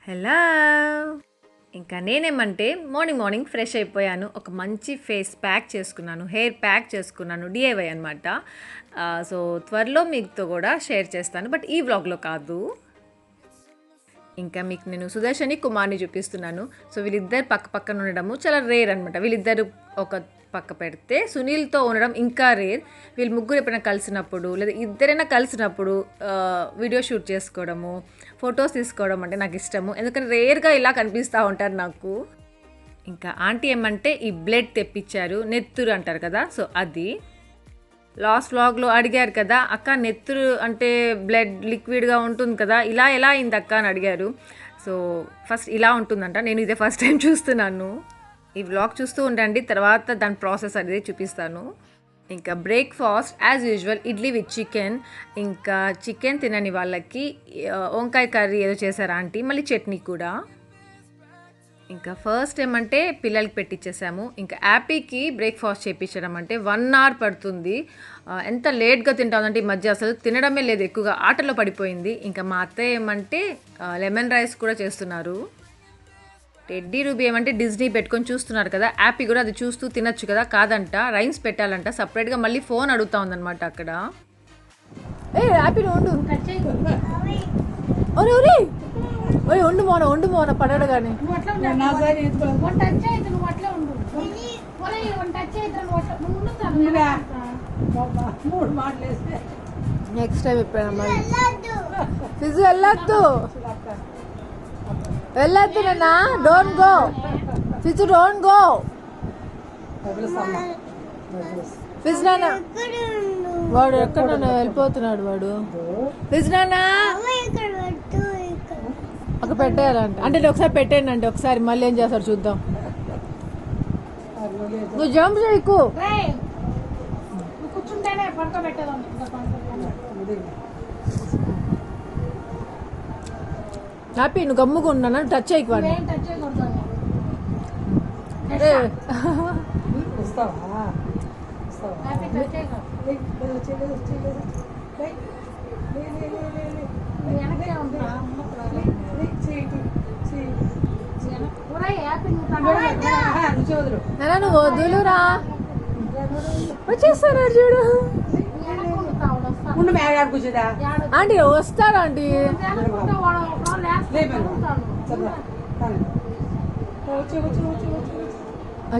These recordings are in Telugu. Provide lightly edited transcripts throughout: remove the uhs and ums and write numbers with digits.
హలో. ఇంకా నేనేమంటే మార్నింగ్ ఫ్రెష్ అయిపోయాను. ఒక మంచి ఫేస్ ప్యాక్ చేసుకున్నాను, హెయిర్ ప్యాక్ చేసుకున్నాను, డిఐవై అనమాట. సో త్వరలో మీతో కూడా షేర్ చేస్తాను, బట్ ఈ వ్లాగ్లో కాదు. ఇంకా మీకు నేను సుదర్శని కుమార్ని చూపిస్తున్నాను. సో వీళ్ళిద్దరు పక్కన ఉండడము చాలా రేర్ అనమాట. వీళ్ళిద్దరు ఒక పక్క పెడితే సునీల్తో ఉండడం ఇంకా రేర్. వీళ్ళు ముగ్గురు ఎప్పుడైనా కలిసినప్పుడు లేదా ఇద్దరైనా కలిసినప్పుడు వీడియో షూట్ చేసుకోవడము, ఫొటోస్ తీసుకోవడం అంటే నాకు ఇష్టము. ఎందుకంటే రేర్గా ఇలా కనిపిస్తూ ఉంటారు నాకు. ఇంకా ఆంటీ ఏమంటే ఈ బ్లడ్ తెప్పించారు, నెత్తురు అంటారు కదా, సో అది లాస్ట్ వ్లాగ్లో అడిగారు కదా, అక్క నెత్తురు అంటే బ్లడ్ లిక్విడ్గా ఉంటుంది కదా, ఇలా ఎలా అయింది అక్క అని అడిగారు. సో ఫస్ట్ ఇలా ఉంటుందంట, నేను ఇదే ఫస్ట్ టైం చూస్తున్నాను. ఈ వ్లాగ్ చూస్తూ ఉండండి, తర్వాత దాని ప్రాసెస్ అనేది చూపిస్తాను. ఇంకా breakfast as usual idli with chicken. ఇంకా చికెన్ తినని వాళ్ళకి వంకాయ కర్రీ ఏదో చేశారు ఆంటీ, మళ్ళీ చట్నీ కూడా. ఇంకా ఫస్ట్ ఏమంటే పిల్లలకి పెట్టించేసాము. ఇంకా యాపీకి బ్రేక్ఫాస్ట్ చేయించడం అంటే 1 hour పడుతుంది. ఎంత లేట్గా తింటామంటే ఈ మధ్య అసలు తినడమే లేదు, ఎక్కువగా ఆటలో పడిపోయింది. ఇంకా మా అత్తయ్య ఏమంటే లెమన్ రైస్ కూడా చేస్తున్నారు. టెడ్డీ రూబీ ఏమంటే డిజ్నీ పెట్టుకొని చూస్తున్నారు కదా, యాపీ కూడా అది చూస్తూ తినచ్చు కదా, కాదంట రైమ్స్ పెట్టాలంట సపరేట్గా. మళ్ళీ ఫోన్ అడుగుతా ఉందన్నమాట అక్కడ. యాపీ ఉండు, ఉండు మోన పడడు కానీ నెక్స్ట్ టైం ఎప్పుడైనా ఫిజు వెళ్ళొద్దు నాన్న, డోంట్ గో ఫిజు, డోంట్ గో ఫిజ్ నాన్న. వాడు ఎక్కడ వెళ్ళిపోతున్నాడు వాడు. ఫిజ్ నాన్న అక్కడ పెట్టేయాలంట, అంటే ఒకసారి పెట్టేయండి అంటే ఒకసారి, మళ్ళీ ఏం చేస్తారు చూద్దాం. నువ్వు జంప్ చేయకు, హ్యాపీ నువ్వు గమ్ముకున్నాను, టచ్ చేయకు వాడిని. నువ్వు వదులురా, వచ్చేస్తారా చూడు ఆంటీ, వస్తారా ఆంటీ,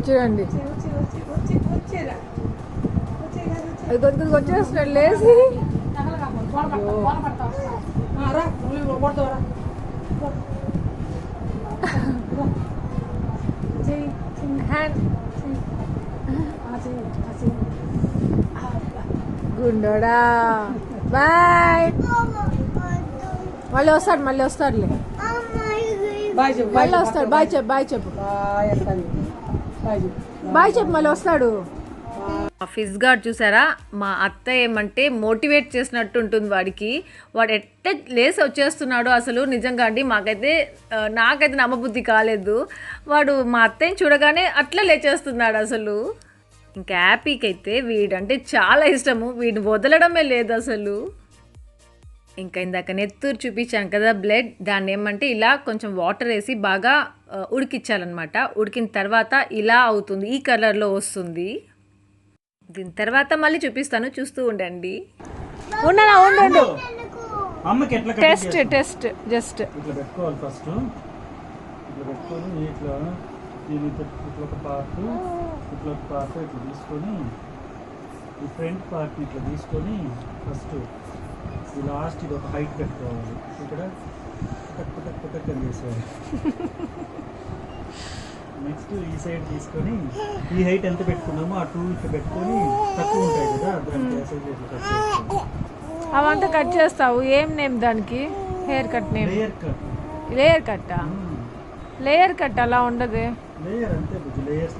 చూడండి కొద్దిగా వచ్చేస్తున్నాడు లేచి. గుండోడా బాయ్, మళ్ళీ వస్తాడులే, మళ్ళీ వస్తాడు. బాయ్ చెప్పు బాయ్ చెప్పు మళ్ళీ వస్తాడు. ఫిజ్ గార్డ్ చూసారా, మా అత్త ఏమంటే మోటివేట్ చేసినట్టు ఉంటుంది వాడికి. వాడు ఎట్ట లేసి వచ్చేస్తున్నాడు అసలు, నిజంగా అండి నాకైతే నమ్మబుద్ధి కాలేదు. వాడు మా అత్తయ్యని చూడగానే అట్లా లేచేస్తున్నాడు అసలు. ఇంకా హ్యాపీకి అయితే వీడంటే చాలా ఇష్టము, వీడిని వదలడమే లేదు అసలు. ఇంకా ఇందాక నెత్తూరు చూపించాను కదా బ్లడ్, దాన్ని ఏమంటే ఇలా కొంచెం వాటర్ వేసి బాగా ఉడికించాలన్నమాట. ఉడికిన తర్వాత ఇలా అవుతుంది, ఈ కలర్లో వస్తుంది. దీని తర్వాత మళ్ళీ చూపిస్తాను, చూస్తూ ఉండండి. ఉండు టెస్ట్ జస్ట్ ఇట్లా పెట్టుకోవాలి. ఫస్ట్ ఇట్లా పెట్టుకొని ఇట్లా ఒక పార్ట్ ఇట్లా తీసుకొని ఈ ఫ్రంట్ పార్ట్ ఇట్లా తీసుకొని ఫస్ట్ ఈ లాస్ట్ ఇది ఒక హైట్ పెట్టుకోవాలి. ఇక్కడ పుటక్ అని చేసేయాలి. నెక్స్ట్ ఈ సైడ్ తీసుకొని ఈ హైట్ ఎంత పెట్టుకున్నామో ఆ 2 ఇట్లా పెట్టుకొని తక్కువ ఉంటాయి కదా, దానికి అవంతా కట్ చేస్తావు. ఏం నేమ్ దానికి? Hair cut name? Layer cut. Layer cut అలా ఉండదు, లేయర్ అంతే బుజ్జి, లేయర్స్.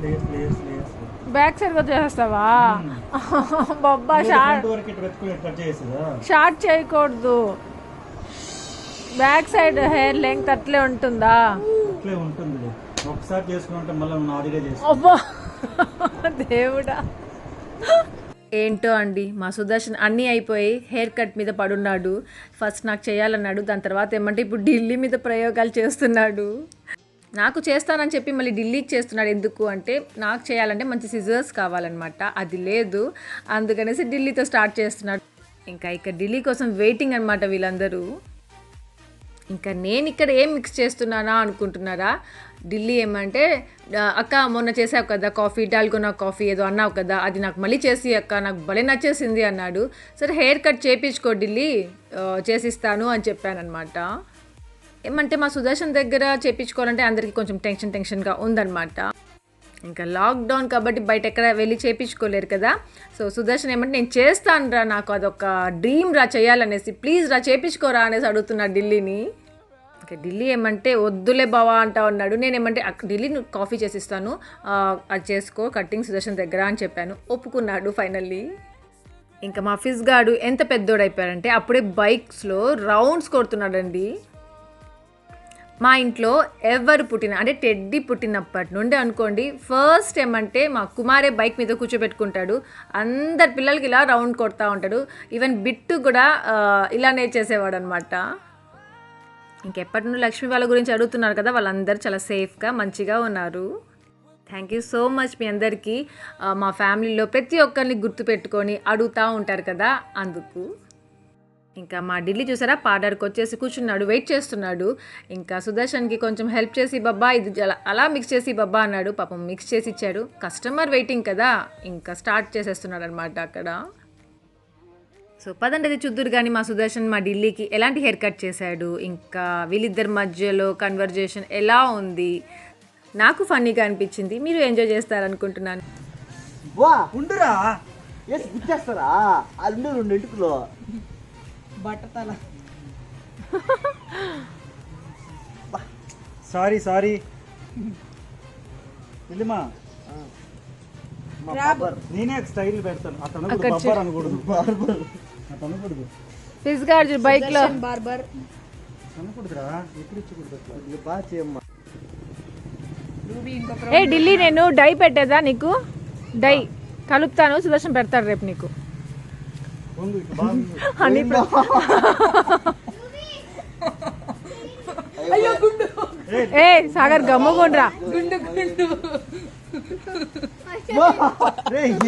బ్యాక్ సైడ్ కూడా చేస్తావా? బాబా షార్ట్ చేయకూడదు, బ్యాక్ సైడ్ హెయిర్ లెంగ్త్ అట్లే ఉంటుందా? అట్లే ఉంటుంది. ఒకసారి చేసుకుంటే మళ్ళీ నాదిగా చేస్తా. అబ్బా దేవుడా. ఏంటో అండి మా సుదర్శన్ అన్నీ అయిపోయి హెయిర్ కట్ మీద పడున్నాడు. ఫస్ట్ నాకు చేయాలన్నాడు, దాని తర్వాత ఏమంటే ఇప్పుడు ఢిల్లీ మీద ప్రయోగాలు చేస్తున్నాడు. నాకు చేస్తానని చెప్పి మళ్ళీ ఢిల్లీకి చేస్తున్నాడు. ఎందుకు అంటే నాకు చేయాలంటే మంచి సిజర్స్ కావాలన్నమాట, అది లేదు, అందుకనేసి ఢిల్లీతో స్టార్ట్ చేస్తున్నాడు. ఇంకా ఢిల్లీ కోసం వెయిటింగ్ అనమాట వీళ్ళందరూ. ఇంకా నేను ఇక్కడ ఏం మిక్స్ చేస్తున్నానా అనుకుంటున్నారా? ఢిల్లీ ఏమంటే అక్క మొన్న చేసావు కదా కాఫీ, డాల్గోనా కాఫీ ఏదో అన్నావు కదా, అది నాకు మళ్ళీ చేసి అక్క నాకు భలే నచ్చేసింది అన్నాడు. సరే హెయిర్ కట్ చేయించుకో ఢిల్లీ, చేసిస్తాను అని చెప్పానమాట. ఏమంటే మా సుదర్శన్ దగ్గర చేయించుకోవాలంటే అందరికీ కొంచెం టెన్షన్గా ఉందన్నమాట. ఇంకా లాక్డౌన్ కాబట్టి బయట ఎక్కడ వెళ్ళి చేయించుకోలేరు కదా. సో సుదర్శన్ ఏమంటే నేను చేస్తాను రా, నాకు అదొక డ్రీమ్ రా చేయాలనేసి, ప్లీజ్ రా చేయించుకోరా అనేసి అడుగుతున్నాడు ఢిల్లీని. ఇంకా ఢిల్లీ ఏమంటే వద్దులే బావా అంటా ఉన్నాడు. నేనేమంటే ఢిల్లీ నువ్వు కాఫీ చేసిస్తాను, అది చేసుకో కట్టింగ్ సుదర్శన్ దగ్గర అని చెప్పాను. ఒప్పుకున్నాడు ఫైనల్లీ. ఇంకా మా ఫిజ్ గాడు ఎంత పెద్దోడైపోయారంటే అప్పుడే బైక్స్లో రౌండ్స్ కొడుతున్నాడండి. మా ఇంట్లో ఎవరు పుట్టిన అంటే టెడ్డీ పుట్టినప్పటి నుండి అనుకోండి, ఫస్ట్ ఏమంటే మా కుమారే బైక్ మీద కూర్చోబెట్టుకుంటాడు, అందరి పిల్లలకి ఇలా రౌండ్ కొడతా ఉంటాడు. ఈవెన్ బిట్టు కూడా ఇలానే చేసేవాడు అనమాట. ఇంకెప్పటి నుండి లక్ష్మి వాళ్ళ గురించి అడుగుతున్నారు కదా, వాళ్ళందరూ చాలా సేఫ్గా మంచిగా ఉన్నారు. థ్యాంక్ యూ సో మచ్ మీ అందరికీ. మా ఫ్యామిలీలో ప్రతి ఒక్కరిని గుర్తుపెట్టుకొని అడుగుతూ ఉంటారు కదా, అందుకు. ఇంకా మా ఢిల్లీ చూసారా పార్లర్కి వచ్చేసి కూర్చున్నాడు, వెయిట్ చేస్తున్నాడు. ఇంకా సుదర్శన్కి కొంచెం హెల్ప్ చేసి బాబా ఇది అలా మిక్స్ చేసి బాబా అన్నాడు. పాపం మిక్స్ చేసి ఇచ్చాడు. కస్టమర్ వెయిటింగ్ కదా, ఇంకా స్టార్ట్ చేసేస్తున్నాడు అనమాట అక్కడ. సో పదండి చూద్దురు కానీ మా సుదర్శన్ మా ఢిల్లీకి ఎలాంటి హెయిర్ కట్ చేశాడు, ఇంకా వీళ్ళిద్దరి మధ్యలో కన్వర్జేషన్ ఎలా ఉంది, నాకు ఫన్నీగా అనిపించింది. మీరు ఎంజాయ్ చేస్తారనుకుంటున్నాను. వా ఉండురా ఎస్ గుచ్చేస్తారా అది 2 ఇంటికులో బట్టతల. సారీ వెళ్ళిమా, నేనే స్టైల్ పెడతాను. అతను బబ్బర్ అనకూడదు, అతను అనకూడదు. ఫిజ్ గార్డ్ బైక్ లో బార్బర్ అనకూడదురా, ఎప్పుడు ఇచ్చకూడదు. బాగా చేయమ్మా. ఏ ఢిల్లీ నేను డై పెట్టేదా నీకు, డై కలుపుతాను, సుదర్శన్ పెడతాడు రేపు నీకు అని. ఏ సాగర్ గమ్ముగుండ్రా,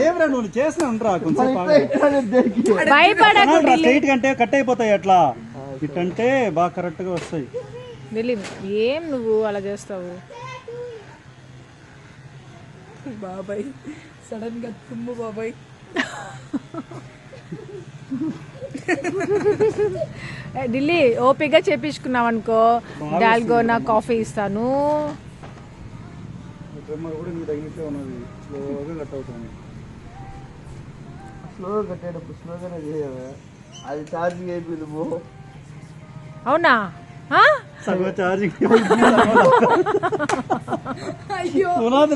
ఏమరా నువ్వు చేసినా కొంచెం భయపడకు స్ట్రైట్ కంటే కట్ అయిపోతాయి, అట్లా ఇటంటే బాగా కరెక్ట్ గా వస్తాయి. ఢిల్లీ ఏం నువ్వు అలా చేస్తావు బాబాయ్, సడన్ గా తుమ్ము బాబాయ్. ఢిల్లీ ఓపికగా చేపించుకున్నావు అనుకో, డాల్గోనా కాఫీ ఇస్తాను. ట్రిమ్మర్ కూడా నీ తగిలితే ఉన్నది, స్లోగా కట్ అవుతుంది. స్లోగా కట్టేటప్పుడు స్లోగానే చేయవా, అది ఛార్జింగ్ అయిపోయింది. అవునా? సగం ఛార్జింగ్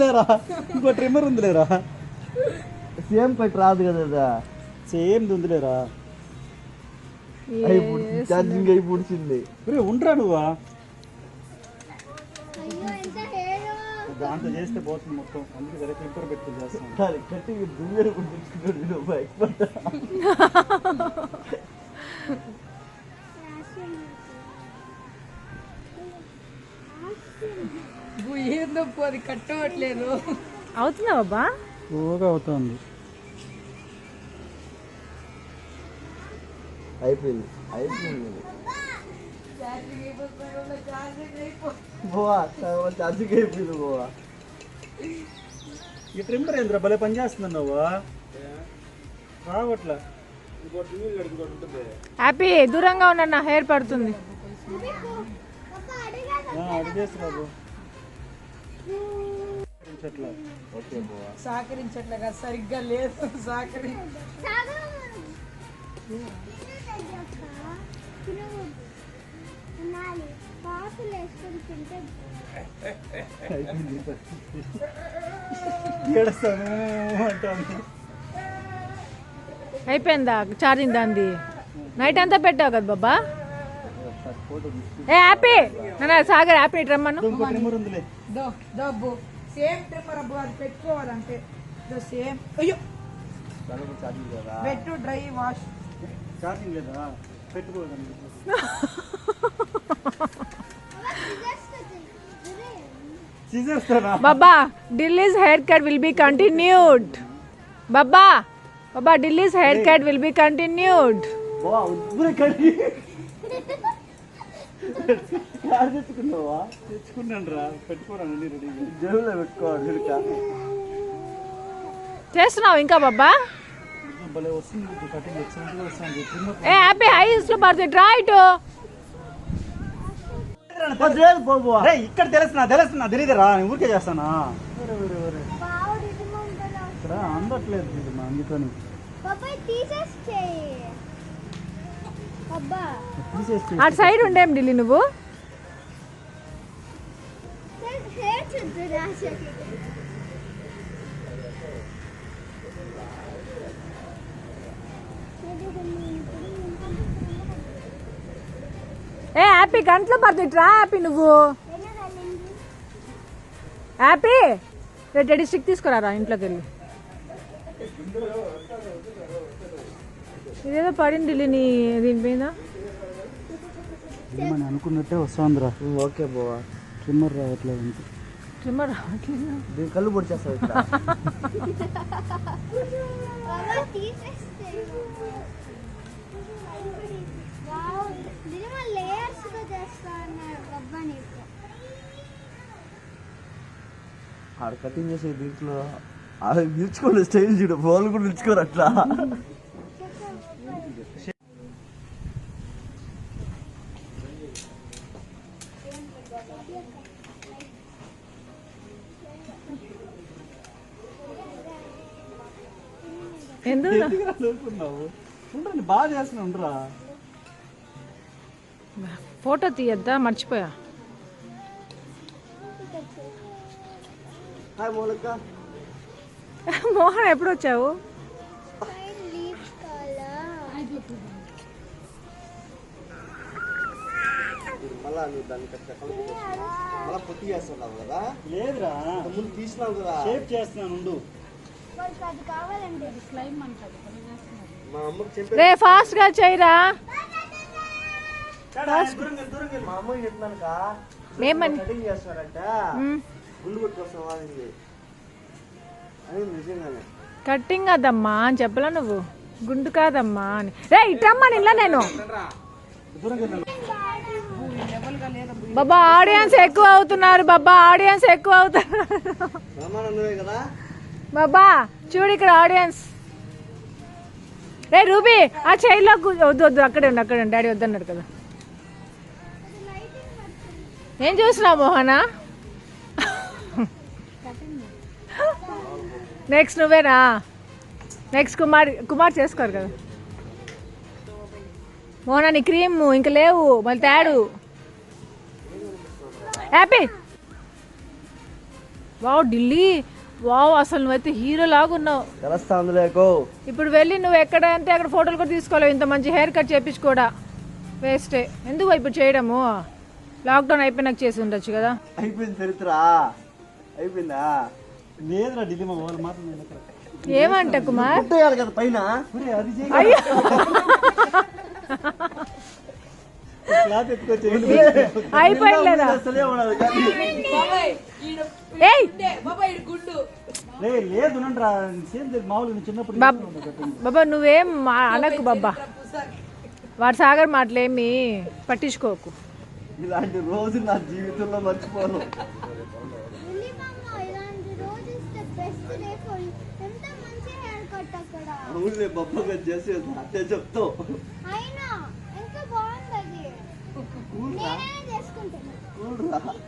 లేరా, ఇంకో ట్రిమ్మర్ ఉందిలేరా, సేమ్ కట్ రాదు కదా, సేమ్ ఉందిలేరా, ఛార్జింగ్ అయి పుడిచింది. ఉండరా నువ్వా, దాంతో చేస్తే పోతుంది మొత్తం, అందుకే సరే క్లిప్పర్ పెట్టుకుని చేస్తాను. కట్టి దుమ్మెరు పుట్టించుకున్నాడు బైక్. ఏందప్పు అది కట్టవట్లేదు. అవుతుందా బాబా? స్లోగా అవుతుంది. అయిపోయింది బోవా, ఛార్జింగ్ అయిపోయింది బోవా. ఈ ట్రిమ్మర్ ఏంద్ర భలే పని చేస్తుంది నువ్వా, రావట్లా. హ్యాపీ దూరంగా ఉన్నా, నా హెయిర్ పడుతుంది. అడిగేసి బాబు సహకరించట్లేగా, సరిగ్గా లేదు సహకరి. అయిపోయిందా ఛార్జింగ్ దాంది? నైట్ అంతా పెట్టావు కదా బాబా. ఏ హ్యాపీ నాన్న, సాగర్ హ్యాపీ రమ్మను. డబ్బు సేమ్ ట్రిమ్మర్ అబ్బు, అది పెట్టుకోవాలంటే సేమ్. అయ్యో దానికి ఛార్జింగ్ కదా. పెట్టు డ్రై వాష్. ఛార్జింగ్ లేదా పెట్టుకోదండి. Baba, Dilly's haircut will be continued. Baba, Dilly's haircut will be continued. బా ఉద్దురే కడి యాడ్ తెచ్చుకున్నావా? తెచ్చుకున్నాను రా, పెట్టుకోరానండి రెడీగా. జేబులో పెట్టుకోవాలి ఇరుక. చేస్తున్నావు ఇంకా బాబా? భలే వస్తుంది కటింగ్, ఎక్సలెంట్గా వస్తుంది. ఏ హ్యాపీ హైస్ లో పడుతుంది ట్రై టు. ఇక్కడ తెలుస్తున్నా తెలియదురా, ఊరికే చేస్తానా? ఇక్కడ అందట్లేదు ఇది మా అందుకని తీసేసి అటు సైడ్ ఉండేం ఢిల్లీ నువ్వు. ఏ హ్యాపీ గంటలో పడుతుంది ట్రా హ్యాపీ నువ్వు. హ్యాపీ రెడ్డి స్టిక్ తీసుకురారా ఇంట్లోకి వెళ్ళి. ఇదేదో పడింది ఢిల్లీ నీ దీని మీద. ఏమని అనుకున్నట్టే వస్తుందిరా. ఓకే బావా. ట్రిమ్మర్ రావట్లేదు ఇంకా. ట్రిమ్మర్ రావట్లేదు. దీని కళ్ళు పొడిచేస్తావు ఇట్లా. ఆడ కటింగ్ చేసే దీంట్లో అది నిల్చుకోండి స్టైల్ చూడు, వాళ్ళు కూడా నిల్చుకోరు అట్లా. ఎందుకు అనుకున్నావు? ఉండని బాగా చేస్తున్నా ఉండరా. ఫోటో తీయద్దా మర్చిపోయా. హాయ్ మౌలిక. మోహన్ ఎప్పుడు వచ్చావు? మళ్ళా నువ్వు దాన్ని మళ్ళా పొత్తి చేస్తున్నావు కదా. లేదురా, ముందు తీసినావు కదా. షేప్ చేస్తున్నాను ఉండు. మా అమ్మకి చెప్పి రే ఫాస్ట్ గా చేయరా. మా అమ్మకి చెప్పినాను కా ఏమని? కటింగ్ చేస్తారంట, గుళ్ళు పెట్టుకోసం వాడింది అని. నిజంగానే కట్టింగ్ కాదమ్మా అని చెప్పలా నువ్వు, గుండు కాదమ్మా అని. రే ఇట్టమ్మా నిన్న నేను. బాబా ఆడియన్స్ ఎక్కువ అవుతున్నారు, బాబా ఆడియన్స్ ఎక్కువ అవుతున్నారు. బ్రహ్మానందమే కదా. బాబా చూడు ఇక్కడ ఆడియన్స్. రే రూబీ ఆ చైర్లో వద్దు వద్దు, అక్కడే ఉండి అక్కడే ఉండి, డాడీ వద్దన్నాడు కదా. ఏం చూసినావు మోహనా? నెక్స్ట్ నువ్వేనా? నెక్స్ట్ కుమార్ చేసుకోరు కదా. మోహనా నీ క్రీమ్ ఇంక లేవు మళ్ళీ తేడు. హ్యాపీ వావ్ ఢిల్లీ, వావ్ అసలు నువ్వైతే హీరో లాగా ఉన్నావు. తెలుస్తా అందులేకో. ఇప్పుడు వెళ్ళి నువ్వు ఎక్కడ అంటే అక్కడ ఫోటోలు కూడా తీసుకోలేవు. ఇంత మంచి హెయిర్ కట్ చేపించు కూడా వేస్టే. ఎందుకు ఇప్పుడు చేయడము? లాక్డౌన్ అయిపోయినాక చేసి ఉండొచ్చు కదా. అయిపోయింది చరిత్ర, అయిపోయిందా? లేదురా ఢిల్లీ మా వాళ్ళు మాత్రం. ఏమంట కుమార్? కొట్టేయాలి కదా పైన. అది అయ్యో క్లాత్ ఎత్తుకొచ్చి అయిపోయిందా? అసలే ఉండదు కానీ. ఏయ్ లేదు నండ్రా, సేమ్ మామూలుగా చిన్నప్పుడు బాబా నువ్వేం అనకు బాబా, వాడు సాగర్ మాటలేమి పట్టించుకోకు. ఇలాంటి రోజు నా జీవితంలో మర్చిపోను. అవునులే బొబ్బగా చేసేది అంటే చెప్తావు.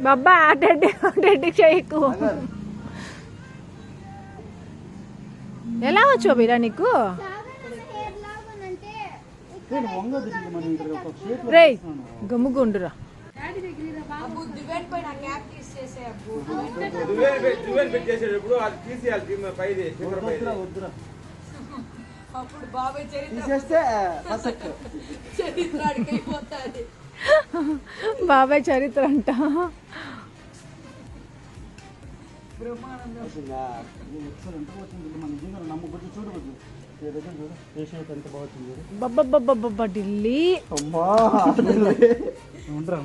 బాబా అటెంటి చేయకు. ఎలా వచ్చావు బిరా నీకు? రే గమ్ముగుండురా. అప్పుడు బాబాయ్ తీసేస్తే చరిత్ర అడిగిపోతుంది. బాబాయ్ చరిత్ర అంట. నమ్మబుద్ధి చూడబుద్ధి ఏ షేప్ ఎంత బాగుంటుంది చూడు. బబ్బబ్బబ్బబ్బబ్బ ఢిల్లీ అమ్మా ఉండరా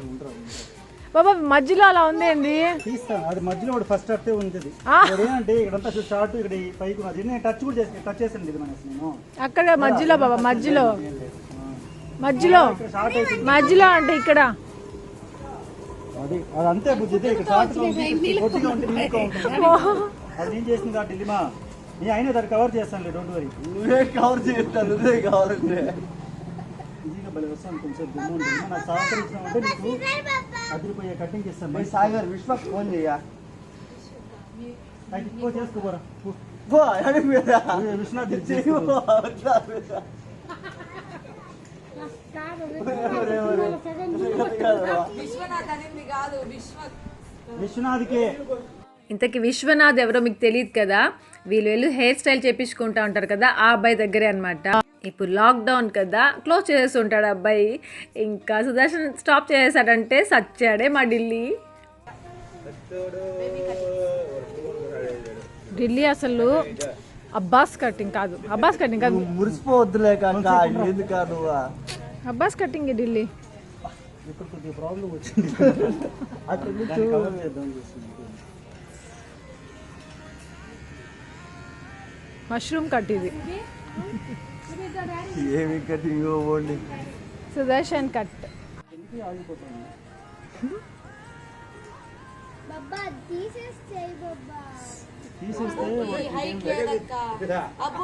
బాబా మధ్యలో అలా ఉంది ఏంది? తీస్తాను. అది మధ్యలో ఒకటి ఫస్ట్ అట్టే ఉంటుంది. ఏంటంటే ఇక్కడంతా షార్ట్, ఇక్కడ ఈ పైకి ఉన్నది. నేను టచ్ కూడా టచ్ చేసాను ఇది మనకి నేను. అక్కడ మధ్యలో బాబా మధ్యలో షార్ట్ అవుతుంది. మధ్యలో అంటే ఇక్కడ అది అంతే బుద్ధి. ఇక్కడ షార్ట్ కొద్దిగా ఉంటే నీట్గా ఉంటుంది. అది నేను చేసింది కాబట్టి ఢిల్లీమా నీ అయినా దాన్ని కవర్ చేస్తానులే, డోంట్ వరీ. నువ్వే కవర్ చేస్తాను, నువ్వే కావాలంటే ఈజీగా భలే వస్తాను. కొంచెం దుమ్ము ఉంటుంది. నాకు సహకరించినామంటే నీకు అదిరిపోయే కటింగ్ చేస్తాను. సాగర్ విశ్వాస్ ఫోన్ చెయ్యా ఎక్కువ చేసుకోపోరా. విశ్వనాథ్ విశ్వనాథ్ అనేది కాదు, విశ్వనాథ్కే. ఇంతకీ విశ్వనాథ్ ఎవరో మీకు తెలియదు కదా. వీళ్ళు హెయిర్ స్టైల్ చేపించుకుంటా ఉంటారు కదా, ఆ అబ్బాయి దగ్గరే అనమాట. ఇప్పుడు లాక్డౌన్ కదా, క్లోజ్ చేసి ఉంటాడు అబ్బాయి. ఇంకా సుదర్శన్ స్టాప్ చేసేసాడంటే సచ్చాడే మా ఢిల్లీ. ఢిల్లీ అసలు అబ్బాస్ కటింగ్ కాదు మురిసిపోవద్దులే కాక ఎందుకు నువ్వు అబ్బాస్ కటింగ్ ఢిల్లీ. ఇప్పుడు కొద్దిగా ప్రాబ్లం వచ్చింది. అక్కడ దాన్ని కవర్ చేద్దాం చూస్తుంది. మష్రూమ్ కట్ ఇది. ఏమి కటింగ్ పోండి. సుదర్శన్ కట్. ఆగిపోతుంది. తీసేస్తే హైట్ లేదక్క. అబ్బో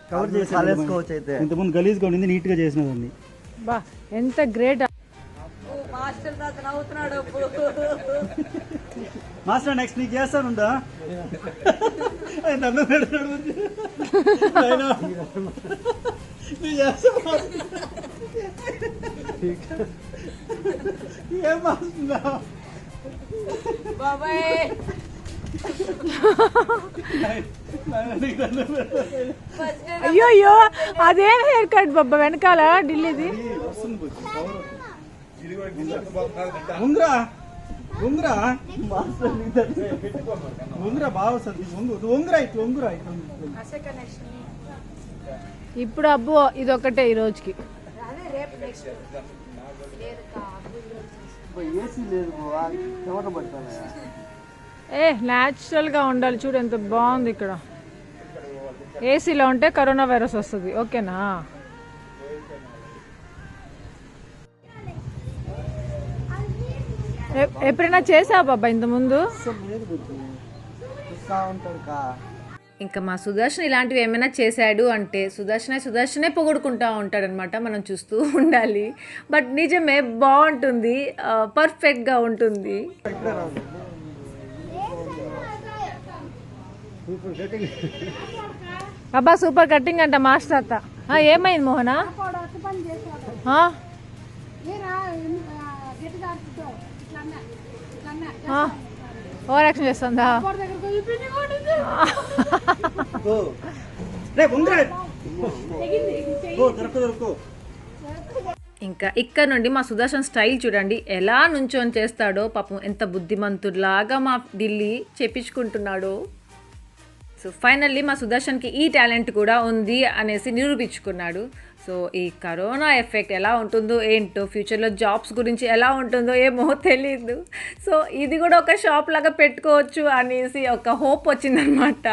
కవర్ కాలేసుకోవచ్చు అయితే. ఇంతకుముందు గలీజ్గా ఉండింది, నీట్గా చేసినదండి. బా ఎంత గ్రేట్. మాస్టర్ తాత నవ్వుతున్నాడు. మాస్టర్ నెక్స్ట్ నీకు చేస్తానుందా? నన్ను పెడతాడు. ఏం మాస్తున్నా బాబాయ్ అయ్యో అయ్యో అదేం హెయిర్ కట్ బాబా వెనకాల ఢిల్లీది. ఉంగరా ఉంగరా ఉంగరా బాగా వస్తుంది. ఉంగరా ఇట్లా ఉంగరా ఇట్లా. ఇప్పుడు అబ్బో ఇదొక్కటే ఈ రోజుకి. ఏసీ లేదు చెమట పడతాను. న్యాచురల్ గా ఉండాలి. చూడు ఎంత బాగుంది ఇక్కడ. ఏసీలో ఉంటే కరోనా వైరస్ వస్తుంది. ఓకేనా? ఎప్పుడైనా చేసావా బాబా ఇంతకుముందు? ఇంకా మా సుదర్శన్ ఇలాంటివి ఏమైనా చేశాడు అంటే సుదర్శనే పొగుడుకుంటా ఉంటాడనమాట. మనం చూస్తూ ఉండాలి. బట్ నిజమే బాగుంటుంది, పర్ఫెక్ట్గా ఉంటుంది. అబ్బా సూపర్ కటింగ్ అంట మాస్టర్ అత్త. ఏమైంది మోహనా? ఓవర్ యాక్షన్ చేస్తుందా? ఇంకా ఇక్కడ నుండి మా సుదర్శన్ స్టైల్ చూడండి ఎలా నుంచొని చేస్తాడో. పాపం ఎంత బుద్ధిమంతుడిలాగా మా ఢిల్లీ చేపించుకుంటున్నాడో. సో ఫైనల్లీ మా సుదర్శన్కి ఈ టాలెంట్ కూడా ఉంది అనేసి నిరూపించుకున్నాడు. సో ఈ కరోనా ఎఫెక్ట్ ఎలా ఉంటుందో ఏంటో, ఫ్యూచర్లో జాబ్స్ గురించి ఎలా ఉంటుందో ఏమో తెలీదు. సో ఇది కూడా ఒక షాప్ లాగా పెట్టుకోవచ్చు అనేసి ఒక హోప్ వచ్చిందనమాట.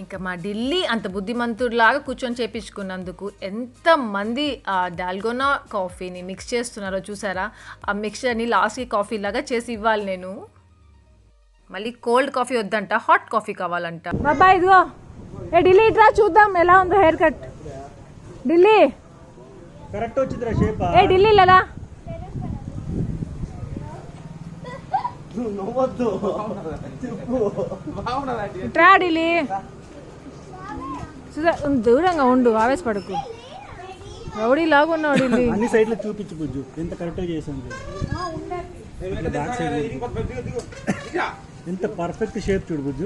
ఇంకా మా ఢిల్లీ అంత బుద్ధిమంతుడిలాగా కూర్చొని చేపించుకున్నందుకు ఎంతమంది ఆ డాల్గోనా కాఫీని మిక్స్ చేస్తున్నారో చూసారా? ఆ మిక్చర్ని లాస్ట్కి కాఫీ లాగా చేసి ఇవ్వాలి నేను. మళ్ళీ కోల్డ్ కాఫీ వద్దంట, హాట్ కాఫీ కావాలంట. బాబా ఇదిగో ఢిల్లీ ఇట్రా చూద్దాం ఎలా ఉందో హెయిర్ కట్. ఢిల్లీ కరెక్ట్ వచ్చిందిరా షేప్. ఢిల్లీ లేదా ట్రా ఢిల్లీ. దూరంగా ఉండు, ఆవేశపడకు. రౌడీ లాగా ఉన్నావు ఢిల్లీ. అన్ని సైడ్లో చూపించు బుజ్జు ఎంత కరెక్ట్గా చేసాను. బ్యాక్ సైడ్ ఎంత పర్ఫెక్ట్ షేప్ చూడు బుజ్జు.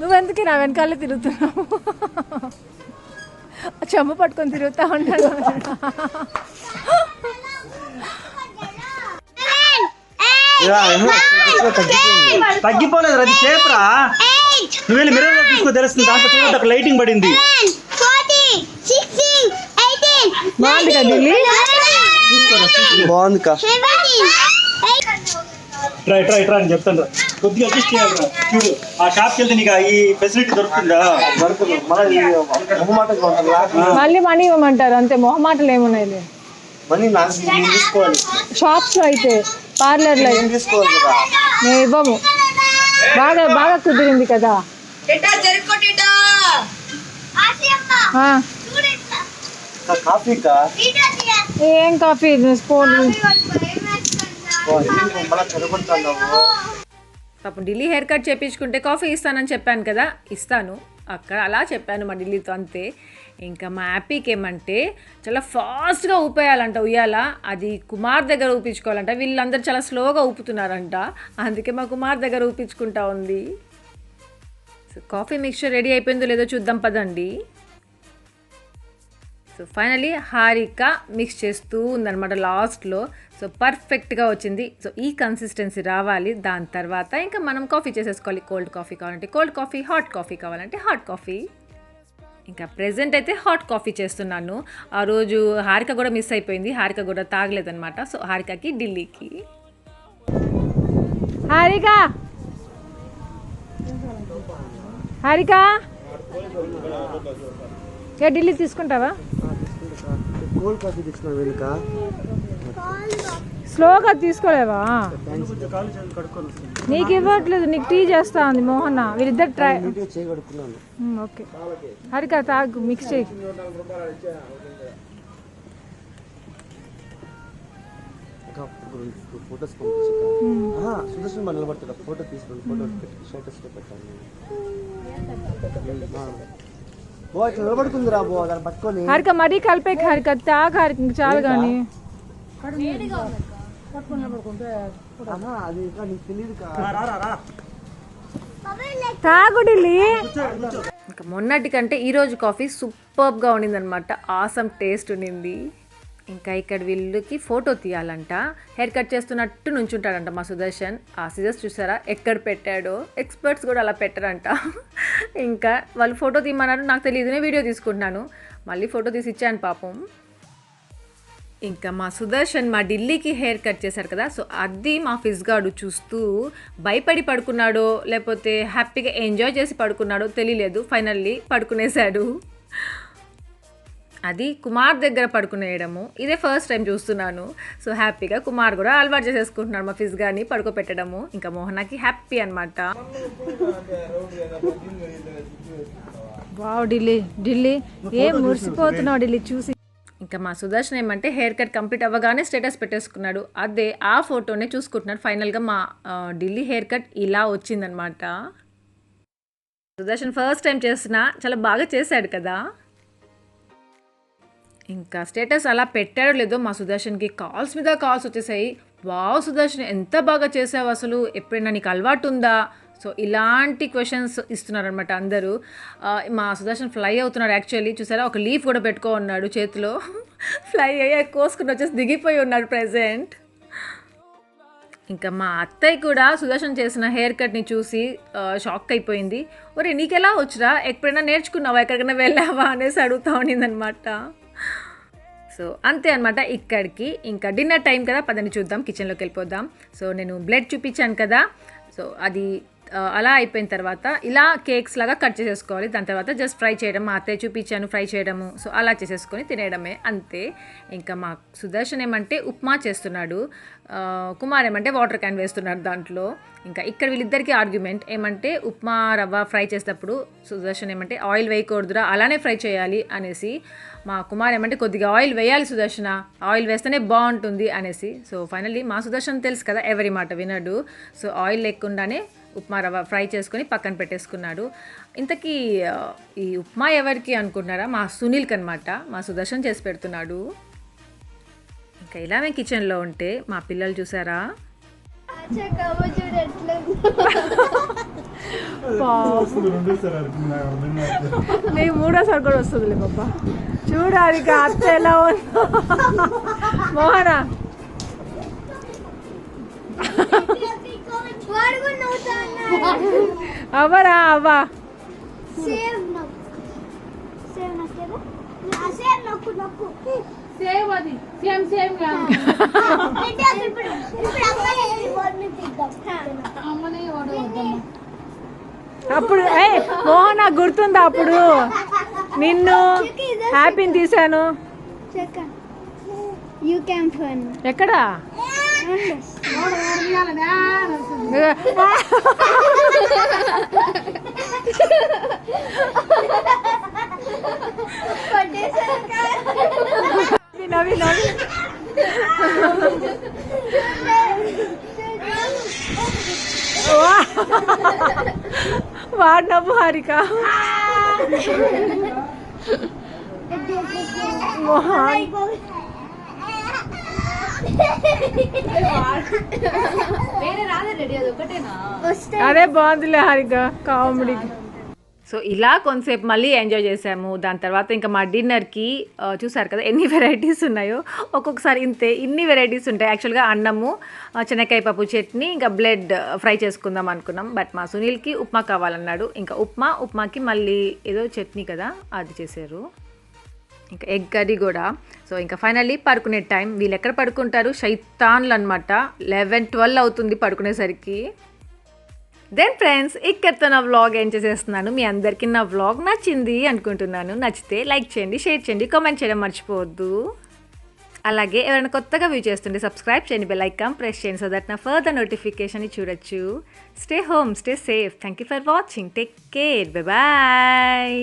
నువ్వెందుకే నా వెనకాలే తిరుగుతున్నావు? చెమ్మ పట్టుకొని తిరుగుతా ఉంటాను. తగ్గిపోలేదు అది షేప్ రా. నువ్వు వెళ్ళి మిర్రర్ లో తీసుకో తెలుస్తుంది. దాంట్లో చూడండి అక్కడ లైటింగ్ పడింది. బాగుంది కదా ఢిల్లీ? బాగుంది కా. ట్రై ట్రై ట్రై అని చెప్తాను రా. కొద్దిగా అడ్జస్ట్ చేయాలి రా. చూడు ఆ షాప్కి వెళ్తే నీకు ఈ ఫెసిలిటీ దొరుకుతుందా? దొరకదు. మళ్ళీ మొహమాటంగా ఉంటుందా? మళ్ళీ మనీ ఇవ్వమంటారు అంతే, మొహమాటలు ఏమున్నాయి? మనీ నాకు నేను తీసుకోవాలి. షాప్స్లో అయితే, పార్లర్లో నేను తీసుకోవాలి కదా. మేము ఇవ్వము. బాగా బాగా కుదిరింది కదా. ఆ, కాఫీ కా. ఏం కాఫీ స్పూన్? మళ్ళీ చెరగొడుతున్నావు. పాపం ఢిల్లీ హెయిర్ కట్ చేయించుకుంటే కాఫీ ఇస్తానని చెప్పాను కదా, ఇస్తాను. అక్కడ అలా చెప్పాను మా ఢిల్లీతో అంతే. ఇంకా మా హ్యాపీకి ఏమంటే చాలా ఫాస్ట్గా ఊపేయాలంట ఉయ్యాల. అది కుమార్ దగ్గర ఊపించుకోవాలంట. వీళ్ళందరూ చాలా స్లోగా ఊపుతున్నారంట. అందుకే మా కుమార్ దగ్గర ఊపించుకుంటా ఉంది. సో కాఫీ మిక్చర్ రెడీ అయిపోయిందో లేదో చూద్దాం పదండి. సో ఫైనలీ హారిక మిక్స్ చేస్తూ ఉందన్నమాట లాస్ట్లో. సో పర్ఫెక్ట్గా వచ్చింది. సో ఈ కన్సిస్టెన్సీ రావాలి. దాని తర్వాత ఇంకా మనం కాఫీ చేసేసుకోవాలి. కోల్డ్ కాఫీ కావాలంటే కోల్డ్ కాఫీ, హాట్ కాఫీ కావాలంటే హాట్ కాఫీ. ఇంకా ప్రెజెంట్ అయితే హాట్ కాఫీ చేస్తున్నాను. ఆ రోజు హారిక కూడా మిస్ అయిపోయింది. హారిక కూడా తాగలేదన్నమాట. సో హారికకి ఢిల్లీకి. హారిక హారిక ఏ ఢిల్లీ తీసుకుంటావా? కోల్డ్ కాఫీ తీసుకున్నా వెనుక. స్లోగా తీసుకోలేవా? కొంచెం కాలు చేతులు కడుక్కొని వస్తుంది. నీకు ఇవ్వట్లేదు, నీకు టీ చేస్తా ఉంది మోహన. వీళ్ళిద్దరు ట్రై. చేయగడుకున్నాను. ఓకే హరిక తాగు, మిక్స్ చేయి. ఫోటోస్ పంపించు. సుదర్శన్ మన నిలబడతాడు. ఫోటో తీసుకుని ఫోటో స్టేటస్లో పెట్టాను. బో ఇట్లా నిలబడుకుంది రా బో, దాన్ని పట్టుకొని. హరిక మరీ కలిపే హరిక తాగు. హరిక ఇంక చాలు కానీ. అది ఇంకా నీకు తెలియదు కా. తాగు ఢిల్లీ. ఇంకా మొన్నటి కంటే ఈరోజు కాఫీ సూపర్గా ఉండిందనమాట. ఆసమ్ టేస్ట్ ఉండింది. ఇంకా ఇక్కడ వీళ్ళకి ఫోటో తీయాలంట. హెయిర్ కట్ చేస్తున్నట్టు నుంచుంటాడంట మా సుదర్శన్. ఆ సిజర్స్ చూసారా ఎక్కడ పెట్టాడో? ఎక్స్పర్ట్స్ కూడా అలా పెట్టారంట. ఇంకా వాళ్ళు ఫోటో తీయమన్నారు. నాకు తెలియదు, నేను వీడియో తీసుకుంటున్నాను. మళ్ళీ ఫోటో తీసి ఇచ్చాను పాపం. ఇంకా మా సుదర్శన్ మా ఢిల్లీకి హెయిర్ కట్ చేశారు కదా. సో అది మా ఫిజ్గాడు చూస్తూ భయపడి పడుకున్నాడో లేకపోతే హ్యాపీగా ఎంజాయ్ చేసి పడుకున్నాడో తెలియలేదు. ఫైనల్లీ పడుకునేశాడు. అది కుమార్ దగ్గర పడుకునేయడము ఇదే ఫస్ట్ టైం చూస్తున్నాను. సో హ్యాపీగా కుమార్ కూడా అలవాటు చేసేసుకుంటున్నాడు మా ఫిజ్గాని పడుకోపెట్టడము. ఇంకా మోహనాకి హ్యాపీ అనమాట. వావ్ ఢిల్లీ, ఢిల్లీ ఏం మురిసిపోతున్నావు ఢిల్లీ చూసి. ఇంకా మా సుదర్శన్ ఏమంటే హెయిర్ కట్ కంప్లీట్ అవ్వగానే స్టేటస్ పెట్టేసుకున్నాడు. అదే ఆ ఫోటోనే చూసుకుంటున్నాడు. ఫైనల్గా మా ఢిల్లీ హెయిర్ కట్ ఇలా వచ్చిందనమాట. సుదర్శన్ ఫస్ట్ టైం చేస్తున్నా చాలా బాగా చేశాడు కదా. ఇంకా స్టేటస్ అలా పెట్టాడో లేదో మా సుదర్శన్కి కాల్స్ మీద కాల్స్ వచ్చేసాయి. వావ్ సుదర్శన్ ఎంత బాగా చేసావు, అసలు ఎప్పుడైనా నీకు అలవాటు ఉందా? సో ఇలాంటి క్వశ్చన్స్ ఇస్తున్నారనమాట అందరూ. మా సుదర్శన్ ఫ్లై అవుతున్నాడు యాక్చువల్లీ. చూసారా ఒక లీఫ్ కూడా పెట్టుకో ఉన్నాడు చేతిలో. ఫ్లై అయ్యా కోసుకుని వచ్చేసి దిగిపోయి ఉన్నాడు ప్రజెంట్. ఇంకా మా అత్తయ్య కూడా సుదర్శన్ చేసిన హెయిర్ కట్ని చూసి షాక్ అయిపోయింది. ఒరే నీకెలా వచ్చురా, ఎప్పుడైనా నేర్చుకున్నావా, ఎక్కడికైనా వెళ్ళావా అనేసి అడుగుతా ఉండిందనమాట. సో అంతే అనమాట. ఇక్కడికి ఇంకా డిన్నర్ టైం కదా, పదని చూద్దాం, కిచెన్లోకి వెళ్ళిపోదాం. సో నేను బ్లడ్ చూపించాను కదా. సో అది అలా అయిపోయిన తర్వాత ఇలా కేక్స్ లాగా కట్ చేసేసుకోవాలి. దాని తర్వాత జస్ట్ ఫ్రై చేయడం, మా అత్తయ్య చూపించాను ఫ్రై చేయడము. సో అలా చేసేసుకొని తినేయడమే అంతే. ఇంకా మా సుదర్శన్ ఏమంటే ఉప్మా చేస్తున్నాడు, కుమార్ ఏమంటే వాటర్ క్యాన్ వేస్తున్నాడు దాంట్లో. ఇంకా ఇక్కడ వీళ్ళిద్దరికీ ఆర్గ్యుమెంట్ ఏమంటే ఉప్మా రవ్వ ఫ్రై చేసేటప్పుడు సుదర్శన్ ఏమంటే ఆయిల్ వేయకూడదురా, అలానే ఫ్రై చేయాలి అనేసి. మా కుమార్ ఏమంటే కొద్దిగా ఆయిల్ వేయాలి సుదర్శన, ఆయిల్ వేస్తేనే బాగుంటుంది అనేసి. సో ఫైనల్లీ మా సుదర్శన్ తెలుసు కదా ఎవరి మాట వినడు. సో ఆయిల్ లేకుండానే ఉప్మా రవ్వ ఫ్రై చేసుకొని పక్కన పెట్టేసుకున్నాడు. ఇంతకీ ఈ ఉప్మా ఎవరికి అనుకుంటున్నారా? మా సునీల్కి అనమాట. మా సుదర్శన్ చేసి పెడుతున్నాడు. ఇంకా ఇలా మేము కిచెన్లో ఉంటే మా పిల్లలు చూసారా వస్తుంది రెండోసారి అరుపులు, నాకు అర్థం కాదు. నీకు మూడోసారి కూడా వస్తుందిలే బాబా. చూడాలి ఇక అత్త ఎలా ఉందో. మోహన అవ్వరా అవ్వా. సేమ్ అది సేమ్ కాదు అమ్మనే వాడు వద్దమ్మా. అప్పుడు మోహన గుర్తుందా అప్పుడు నిన్ను హ్యాపీని తీసాను. ఎక్కడా? నవి నవి వాడు నవ్వు హారిక. అదే బాగుందిలే హారిక కామెడీకి. సో ఇలా కొంతసేపు మళ్ళీ ఎంజాయ్ చేసాము. దాని తర్వాత ఇంకా మా డిన్నర్కి చూసారు కదా ఎన్ని వెరైటీస్ ఉన్నాయో. ఒక్కొక్కసారి ఇంతే ఇన్ని వెరైటీస్ ఉంటాయి. యాక్చువల్గా అన్నము, శనక్కాయ పప్పు చట్నీ, ఇంకా బ్లడ్ ఫ్రై చేసుకుందాం అనుకున్నాం. బట్ మా సునీల్కి ఉప్మా కావాలన్నాడు. ఇంకా ఉప్మాకి మళ్ళీ ఏదో చట్నీ కదా అది చేశారు. ఇంకా ఎగ్ కర్రీ కూడా. సో ఇంకా ఫైనల్లీ పడుకునే టైం. వీళ్ళు ఎక్కడ పడుకుంటారు, శైతాన్లు అనమాట. 11-12 అవుతుంది పడుకునేసరికి. దెన్ ఫ్రెండ్స్ ఇక్కడితో నా వ్లాగ్ ఏం చేసేస్తున్నాను. మీ అందరికీ నా వ్లాగ్ నచ్చింది అనుకుంటున్నాను. నచ్చితే లైక్ చేయండి, షేర్ చేయండి, కామెంట్ చేయడం మర్చిపోవద్దు. అలాగే ఎవరైనా కొత్తగా వ్యూ చేస్తుంటే సబ్స్క్రైబ్ చేయండి, బెల్ ఐకాన్ ప్రెస్ చేయండి, సో దట్ నా ఫర్దర్ నోటిఫికేషన్ చూడొచ్చు. Stay home, stay safe. Thank you for watching. Take care. Bye.